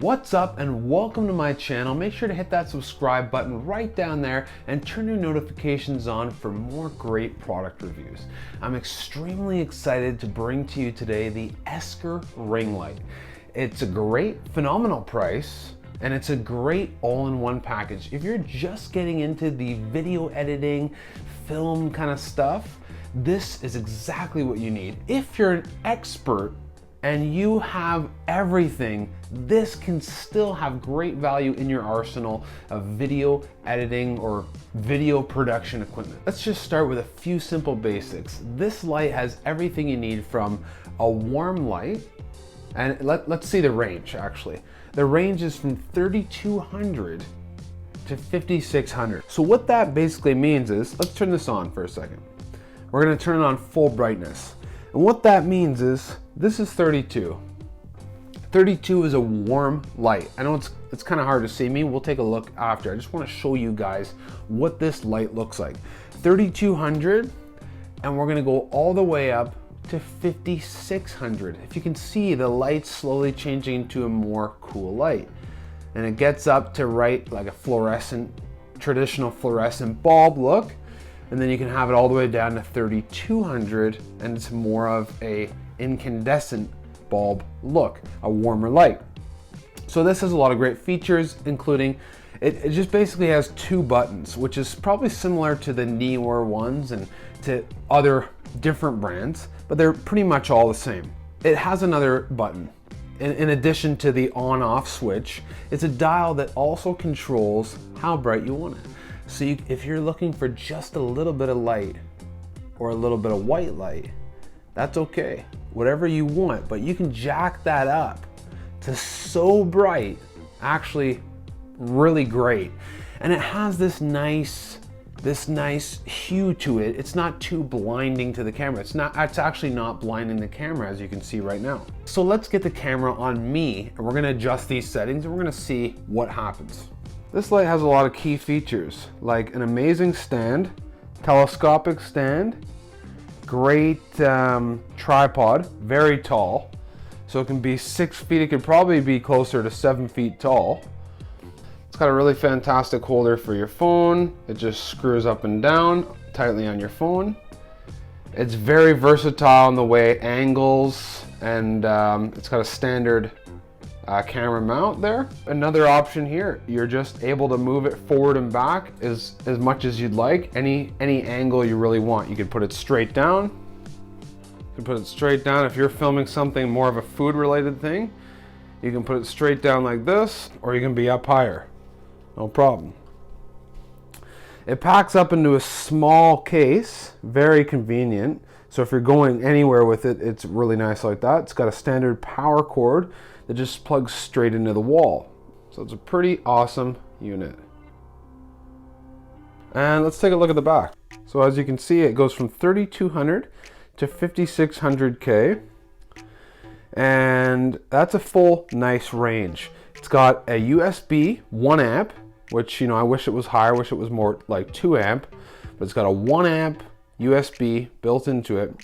What's up and welcome to my channel. Make sure to hit that subscribe button right down there and turn your notifications on for more great product reviews. I'm extremely excited to bring to you today the Yesker Ringlight. It's a great, phenomenal price, and it's a great all-in-one package. If you're just getting into the video editing, film kind of stuff, this is exactly what you need. If you're an expert and you have everything, this can still have great value in your arsenal of video editing or video production equipment. Let's just start with a few simple basics. This light has everything you need from a warm light, and let's see the range actually. The range is from 3200 to 5600. So what that basically means is, let's turn this on for a second. We're gonna turn it on full brightness. And what that means is, this is 32. 32 is a warm light. I know it's kind of hard to see me. We'll take a look after. I just want to show you guys what this light looks like. 3200, and we're gonna go all the way up to 5600. If you can see, the light's slowly changing to a more cool light. And it gets up to right like a fluorescent, traditional fluorescent bulb look. And then you can have it all the way down to 3200, and it's more of a incandescent bulb look, a warmer light. So this has a lot of great features, including it just basically has two buttons, which is probably similar to the newer ones and to other different brands, but they're pretty much all the same. It has another button. In addition to the on-off switch, it's a dial that also controls how bright you want it. So if you're looking for just a little bit of light or a little bit of white light, that's okay. Whatever you want, but you can jack that up to so bright, actually really great. And it has this nice hue to it. It's not too blinding to the camera. It's actually not blinding the camera, as you can see right now. So let's get the camera on me, and we're gonna adjust these settings, and we're gonna see what happens. This light has a lot of key features, like an amazing stand, telescopic stand, great tripod, very tall. So it can be 6 feet, it could probably be closer to 7 feet tall. It's got a really fantastic holder for your phone. It just screws up and down tightly on your phone. It's very versatile in the way angles, and it's got a standard camera mount there. Another option here, you're just able to move it forward and back as much as you'd like. Any angle you really want. You can put it straight down. You can put it straight down if you're filming something more of a food related thing. You can put it straight down like this, or you can be up higher. No problem. It packs up into a small case, very convenient. So if you're going anywhere with it, it's really nice like that. It's got a standard power cord that just plugs straight into the wall. So it's a pretty awesome unit. And let's take a look at the back. So as you can see, it goes from 3200 to 5600K. And that's a full nice range. It's got a USB 1 amp, which, I wish it was higher, I wish it was more like 2 amp, but it's got a 1 amp USB built into it.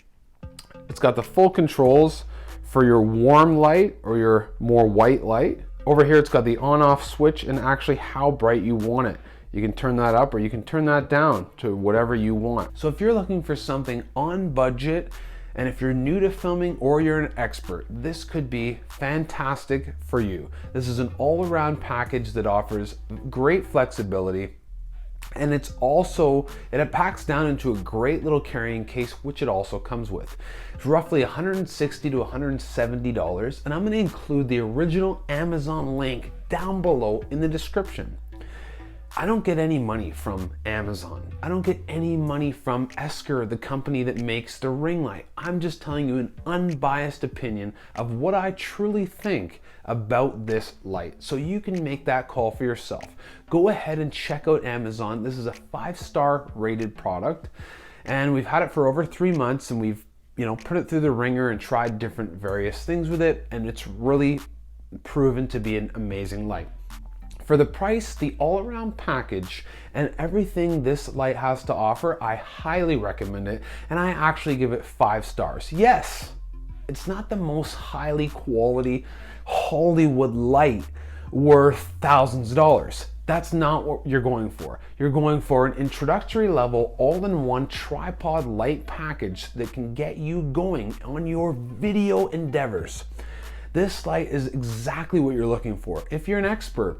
It's got the full controls for your warm light or your more white light. Over here it's got the on-off switch and actually how bright you want it. You can turn that up or you can turn that down to whatever you want. So if you're looking for something on budget, and if you're new to filming or you're an expert, this could be fantastic for you. This is an all-around package that offers great flexibility, and it packs down into a great little carrying case, which it also comes with. It's roughly $160 to $170, and I'm gonna include the original Amazon link down below in the description. I don't get any money from Amazon. I don't get any money from Yesker, the company that makes the ring light. I'm just telling you an unbiased opinion of what I truly think about this light. So you can make that call for yourself. Go ahead and check out Amazon. This is a 5-star rated product, and we've had it for over 3 months, and we've put it through the ringer and tried different various things with it, and it's really proven to be an amazing light. For the price, the all-around package, and everything this light has to offer, I highly recommend it, and I actually give it 5 stars. Yes, It's not the most highly quality Hollywood light worth thousands of dollars. That's not what you're going for. You're going for an introductory level, all-in-one tripod light package that can get you going on your video endeavors. This light is exactly what you're looking for. If you're an expert,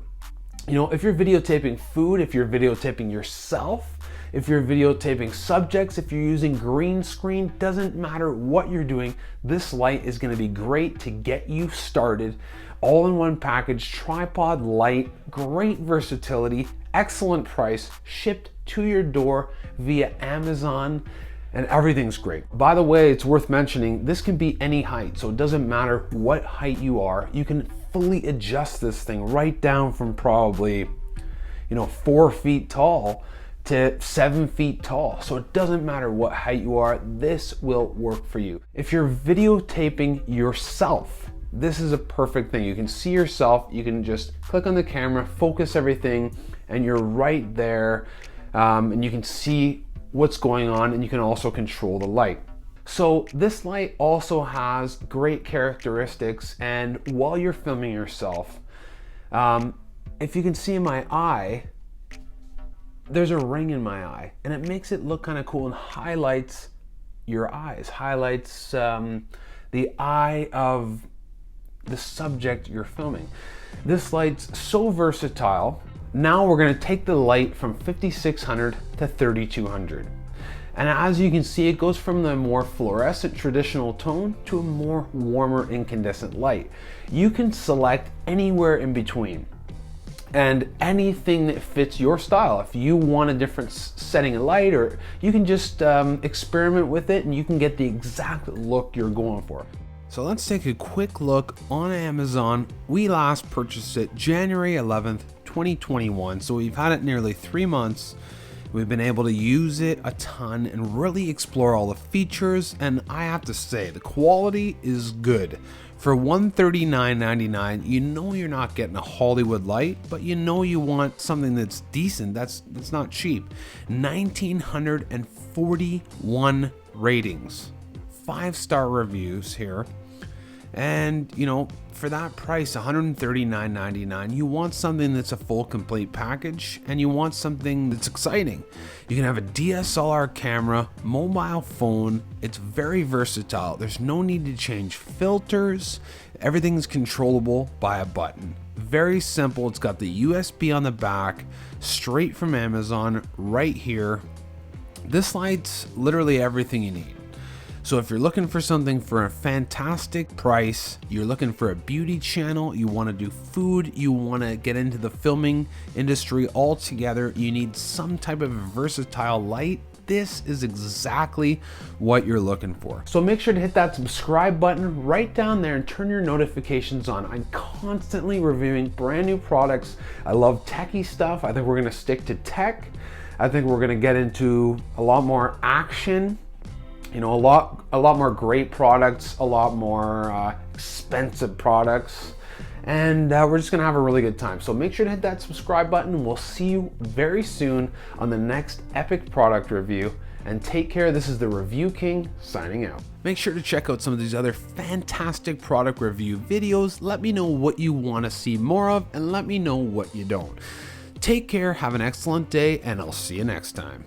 if you're videotaping food, if you're videotaping yourself, if you're videotaping subjects, if you're using green screen, doesn't matter what you're doing, this light is gonna be great to get you started. All-in-one package, tripod light, great versatility, excellent price, shipped to your door via Amazon, and everything's great. By the way, it's worth mentioning, this can be any height, so it doesn't matter what height you are. You can fully adjust this thing right down from probably 4 feet tall to 7 feet tall. So it doesn't matter what height you are, this will work for you. If you're videotaping yourself, this is a perfect thing. You can see yourself, you can just click on the camera, focus everything, and you're right there, and you can see what's going on, and you can also control the light. So this light also has great characteristics, and while you're filming yourself, if you can see in my eye, there's a ring in my eye, and it makes it look kind of cool and highlights your eyes, highlights the eye of the subject you're filming. This light's so versatile. Now we're gonna take the light from 5600 to 3200. And as you can see, it goes from the more fluorescent traditional tone to a more warmer incandescent light. You can select anywhere in between and anything that fits your style. If you want a different setting of light, or you can just experiment with it and you can get the exact look you're going for. So let's take a quick look on Amazon. We last purchased it January 11th, 2021. So we've had it nearly 3 months. We've been able to use it a ton and really explore all the features. And I have to say, the quality is good. For $139.99, you're not getting a Hollywood light, but you want something that's decent, that's not cheap. 1,941 ratings, 5-star reviews here. And for that price, $139.99, you want something that's a full complete package, and you want something that's exciting. You can have a DSLR camera, mobile phone. It's very versatile. There's no need to change filters. Everything's controllable by a button. Very simple. It's got the USB on the back, straight from Amazon right here. This light's literally everything you need. So if you're looking for something for a fantastic price, you're looking for a beauty channel, you want to do food, you want to get into the filming industry altogether, you need some type of versatile light, this is exactly what you're looking for. So make sure to hit that subscribe button right down there and turn your notifications on. I'm constantly reviewing brand new products. I love techie stuff. I think we're going to stick to tech. I think we're going to get into a lot more action. A lot more great products, a lot more expensive products, and we're just gonna have a really good time. So make sure to hit that subscribe button. We'll see you very soon on the next epic product review, and take care. This is the Review King signing out. Make sure to check out some of these other fantastic product review videos. Let me know what you want to see more of, and let me know what you don't. Take care, have an excellent day, and I'll see you next time.